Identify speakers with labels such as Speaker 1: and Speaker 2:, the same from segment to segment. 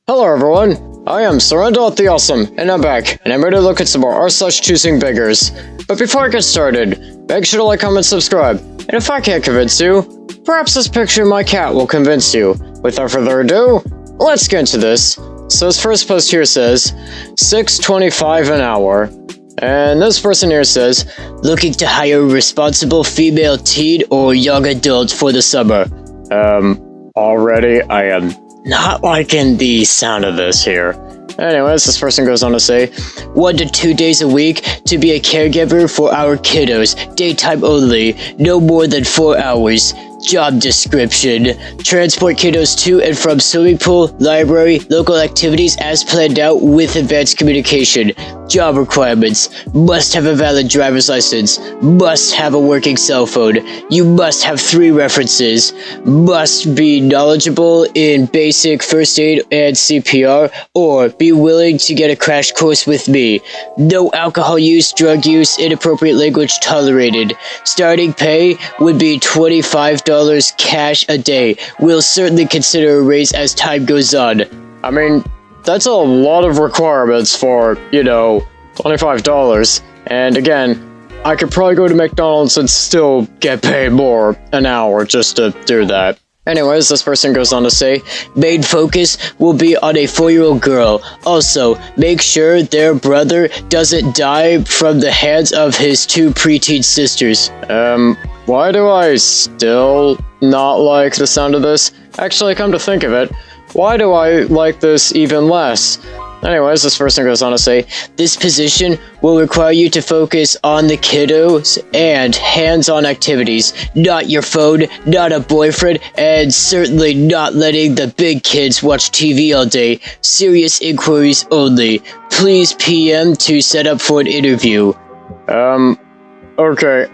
Speaker 1: Hello everyone, I am Surrendal the Awesome, and I'm back, and I'm ready to look at some more r/choosing beggars. But before I get started, make sure to like, comment, subscribe, and if I can't convince you, perhaps this picture of my cat will convince you. Without further ado, let's get into this. So this first post here says, $6.25 an hour. And this person here says, looking to hire a responsible female teen or young adult for the summer. Already I am not liking the sound of this here. Anyways, this person goes on to say, 1 to 2 days a week to be a caregiver for our kiddos, daytime only, no more than 4 hours. Job description: transport kiddos to and from swimming pool, library, local activities as planned out with advanced communication. Job requirements: must have a valid driver's license, must have a working cell phone, you must have 3 references, must be knowledgeable in basic first aid and CPR, or be willing to get a crash course with me. No alcohol use, drug use, inappropriate language tolerated. Starting pay would be $25 cash a day. We'll certainly consider a raise as time goes on. I mean, that's a lot of requirements for, $25. And again, I could probably go to McDonald's and still get paid more an hour just to do that. Anyways, this person goes on to say, main focus will be on a 4-year-old girl. Also, make sure their brother doesn't die from the hands of his 2 preteen sisters. Why do I still not like the sound of this? Actually, come to think of it, why do I like this even less? Anyways, this person goes on to say, this position will require you to focus on the kiddos and hands-on activities, not your phone, not a boyfriend, and certainly not letting the big kids watch TV all day. Serious inquiries only. Please PM to set up for an interview. Okay.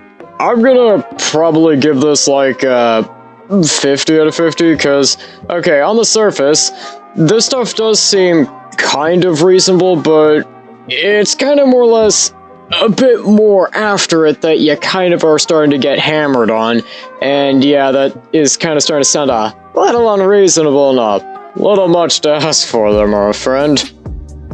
Speaker 1: I'm gonna probably give this like 50 out of 50, because, okay, on the surface, this stuff does seem kind of reasonable, but it's kind of more or less a bit more after it that you kind of are starting to get hammered on, and yeah, that is kind of starting to sound a little unreasonable and a little much to ask for there, my friend.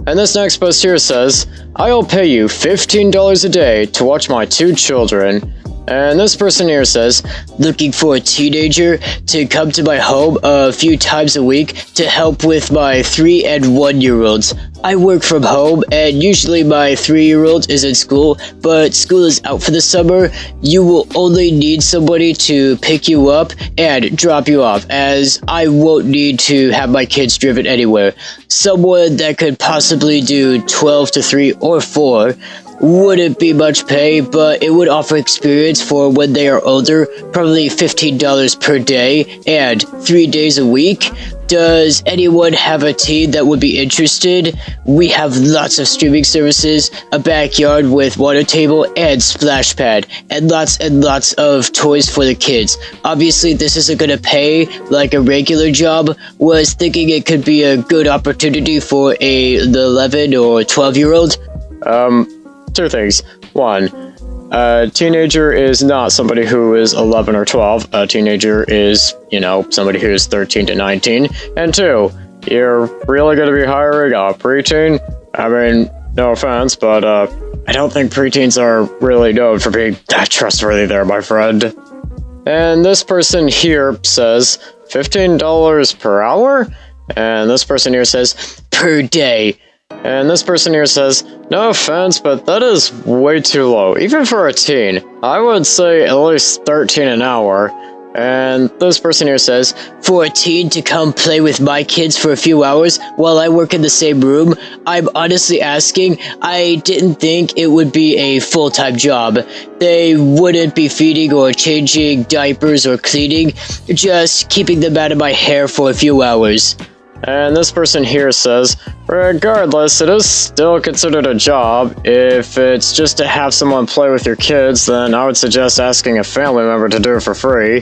Speaker 1: And this next post here says, I'll pay you $15 a day to watch my 2 children. And this person here says, looking for a teenager to come to my home a few times a week to help with my 3 and 1-year-olds. I work from home, and usually my 3-year-old is in school, but school is out for the summer. You will only need somebody to pick you up and drop you off, as I won't need to have my kids driven anywhere. Someone that could possibly do 12 to 3 or 4. Wouldn't be much pay, but it would offer experience for when they are older, probably $15 per day, and 3 days a week. Does anyone have a teen that would be interested? We have lots of streaming services, a backyard with water table and splash pad, and lots of toys for the kids. Obviously, this isn't gonna pay like a regular job. Was thinking it could be a good opportunity for the 11 or 12-year-old. 2 things. 1, a teenager is not somebody who is 11 or 12. A teenager is, somebody who is 13 to 19. And 2, you're really going to be hiring a preteen? I mean, no offense, but I don't think preteens are really known for being that trustworthy there, my friend. And this person here says, $15 per hour? And this person here says, per day. And this person here says, no offense, but that is way too low, even for a teen. I would say at least 13 an hour. And this person here says, for a teen to come play with my kids for a few hours while I work in the same room, I'm honestly asking. I didn't think it would be a full-time job. They wouldn't be feeding or changing diapers or cleaning, just keeping them out of my hair for a few hours. And this person here says, regardless, it is still considered a job. If it's just to have someone play with your kids, then I would suggest asking a family member to do it for free.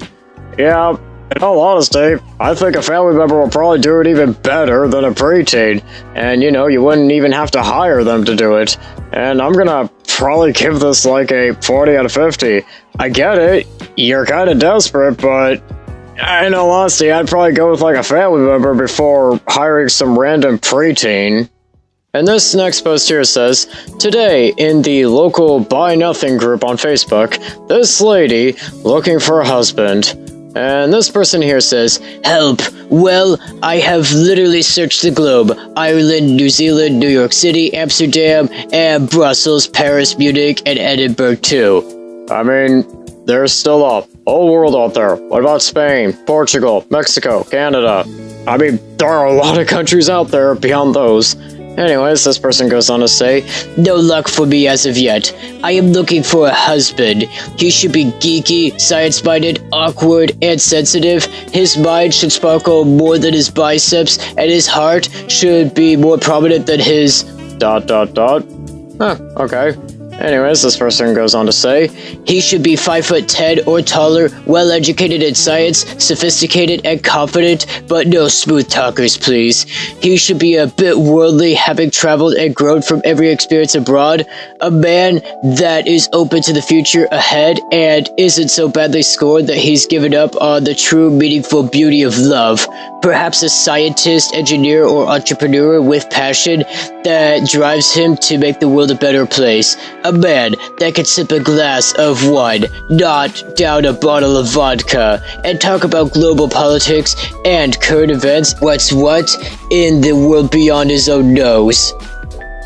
Speaker 1: Yeah, in all honesty, I think a family member will probably do it even better than a preteen. And you wouldn't even have to hire them to do it. And I'm gonna probably give this like a 40 out of 50. I get it, you're kinda desperate, but In all honesty, I'd probably go with like a family member before hiring some random preteen. And this next post here says, today in the local Buy Nothing group on Facebook, this lady looking for a husband. And this person here says, help! Well, I have literally searched the globe. Ireland, New Zealand, New York City, Amsterdam, and Brussels, Paris, Munich, and Edinburgh too. I mean, there's still a whole world out there. What about Spain, Portugal, Mexico, Canada? I mean, there are a lot of countries out there beyond those. Anyways, this person goes on to say, no luck for me as of yet. I am looking for a husband. He should be geeky, science-minded, awkward, and sensitive. His mind should sparkle more than his biceps, and his heart should be more prominent than his... ... Huh, okay. Anyways, this person goes on to say, he should be 5'10" or taller, well-educated in science, sophisticated and confident, but no smooth talkers, please. He should be a bit worldly, having traveled and grown from every experience abroad, a man that is open to the future ahead and isn't so badly scored that he's given up on the true meaningful beauty of love. Perhaps a scientist, engineer, or entrepreneur with passion that drives him to make the world a better place. A man that can sip a glass of wine, not down a bottle of vodka, and talk about global politics and current events, what's what, in the world beyond his own nose.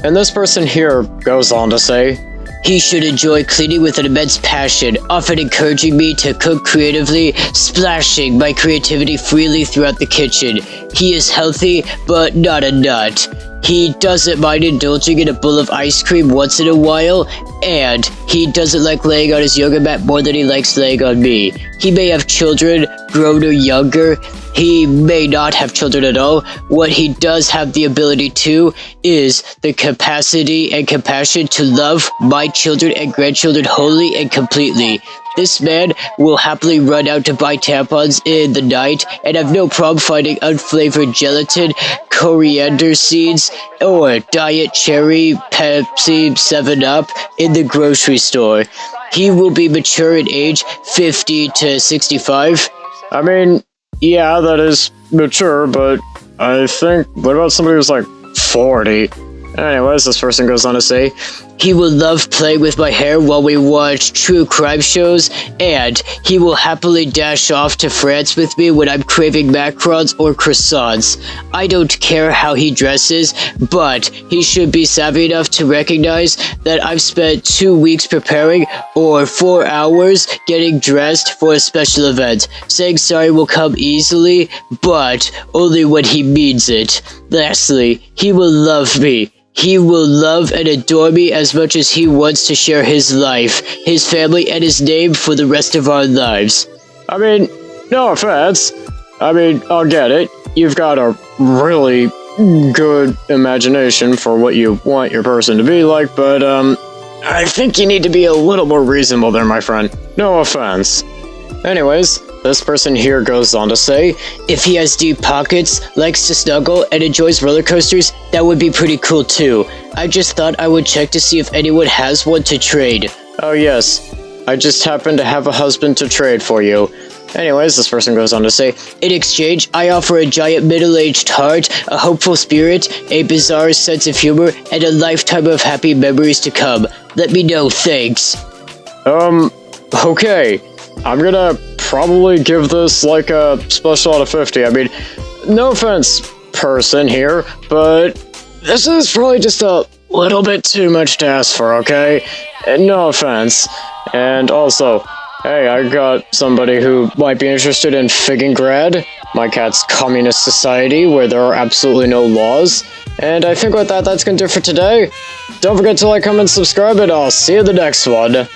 Speaker 1: And this person here goes on to say, he should enjoy cleaning with an immense passion, often encouraging me to cook creatively, splashing my creativity freely throughout the kitchen. He is healthy, but not a nut. He doesn't mind indulging in a bowl of ice cream once in a while, and he doesn't like laying on his yoga mat more than he likes laying on me. He may have children, grown or younger. He may not have children at all. What he does have the ability to is the capacity and compassion to love my children and grandchildren wholly and completely. This man will happily run out to buy tampons in the night and have no problem finding unflavored gelatin, coriander seeds, or diet cherry, Pepsi, 7-Up in the grocery store. He will be mature in age, 50 to 65. I mean, yeah, that is mature, but I think, what about somebody who's like 40? Anyways, this person goes on to say, he will love playing with my hair while we watch true crime shows, and he will happily dash off to France with me when I'm craving macarons or croissants. I don't care how he dresses, but he should be savvy enough to recognize that I've spent 2 weeks preparing or 4 hours getting dressed for a special event. Saying sorry will come easily, but only when he means it. Lastly, he will love me. He will love and adore me as much as he wants to share his life, his family, and his name for the rest of our lives. I mean, no offense. I mean, I'll get it. You've got a really good imagination for what you want your person to be like, but, I think you need to be a little more reasonable there, my friend. No offense. Anyways, this person here goes on to say, if he has deep pockets, likes to snuggle, and enjoys roller coasters, that would be pretty cool too. I just thought I would check to see if anyone has one to trade. Oh yes, I just happen to have a husband to trade for you. Anyways, this person goes on to say, in exchange, I offer a giant middle-aged heart, a hopeful spirit, a bizarre sense of humor, and a lifetime of happy memories to come. Let me know, thanks. Okay. I'm gonna probably give this like a special out of 50. I mean, no offense, person here, but this is probably just a little bit too much to ask for, okay? And no offense. And also, hey, I got somebody who might be interested in Figgingrad, my cat's communist society where there are absolutely no laws. And I think with that, that's gonna do it for today. Don't forget to like, comment, subscribe, and I'll see you in the next one.